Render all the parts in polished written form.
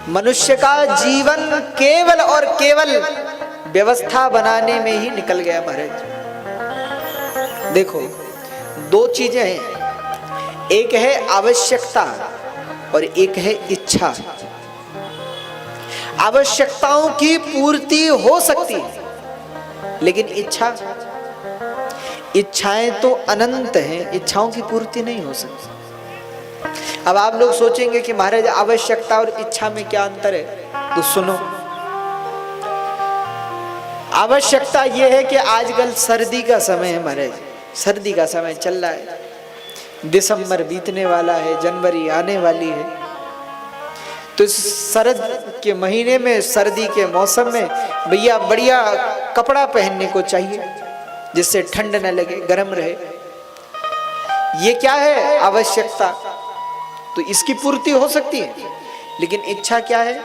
मनुष्य का जीवन केवल और केवल व्यवस्था बनाने में ही निकल गया महाराज। देखो, दो चीजें हैं, एक है आवश्यकता और एक है इच्छा। आवश्यकताओं की पूर्ति हो सकती है, लेकिन इच्छाएं तो अनंत हैं, इच्छाओं की पूर्ति नहीं हो सकती। अब आप लोग सोचेंगे कि महाराज आवश्यकता और इच्छा में क्या अंतर है, तो सुनो। आवश्यकता यह है कि आजकल सर्दी का समय है महाराज, सर्दी का समय चल रहा है, दिसंबर बीतने वाला है, जनवरी आने वाली है। तो शरद के महीने में, सर्दी के मौसम में भैया बढ़िया कपड़ा पहनने को चाहिए जिससे ठंड न लगे, गर्म रहे। ये क्या है? आवश्यकता। तो इसकी पूर्ति हो सकती है, लेकिन इच्छा क्या है?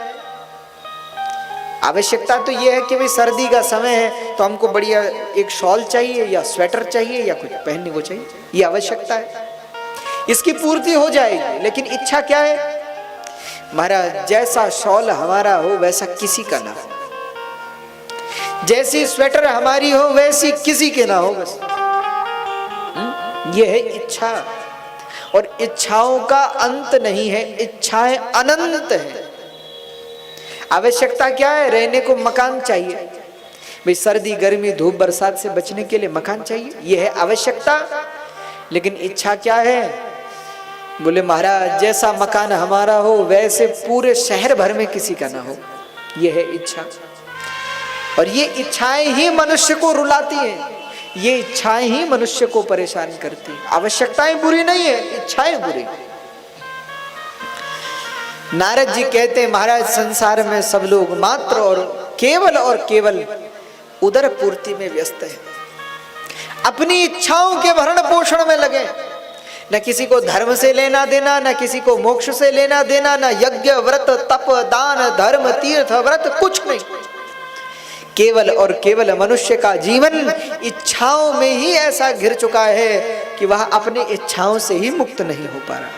आवश्यकता तो ये है कि भाई सर्दी का समय है तो हमको बढ़िया एक शॉल चाहिए या स्वेटर चाहिए या कुछ पहनने को चाहिए, ये आवश्यकता है, इसकी पूर्ति हो जाएगी। लेकिन इच्छा क्या है? महाराज जैसा शॉल हमारा हो वैसा किसी का ना हो, जैसी स्वेटर हमारी हो वैसी किसी के ना हो, बस। ये है इच्छा। और इच्छाओं का अंत नहीं है, इच्छाएं अनंत है। आवश्यकता क्या है? रहने को मकान चाहिए, भाई सर्दी गर्मी धूप बरसात से बचने के लिए मकान चाहिए, यह है आवश्यकता। लेकिन इच्छा क्या है? बोले महाराज जैसा मकान हमारा हो वैसे पूरे शहर भर में किसी का ना हो, यह है इच्छा। और ये इच्छाएं ही मनुष्य को रुलाती हैं, ये इच्छाएं ही मनुष्य को परेशान करती हैं। आवश्यकताएं बुरी नहीं है, इच्छाएं बुरी। नारद जी कहते हैं महाराज संसार में सब लोग मात्र और केवल उदर पूर्ति में व्यस्त है, अपनी इच्छाओं के भरण पोषण में लगे। न किसी को धर्म से लेना देना, न किसी को मोक्ष से लेना देना, न यज्ञ व्रत तप दान धर्म तीर्थ व्रत, कुछ नहीं। केवल और केवल मनुष्य का जीवन इच्छाओं में ही ऐसा घिर चुका है कि वह अपनी इच्छाओं से ही मुक्त नहीं हो पा रहा।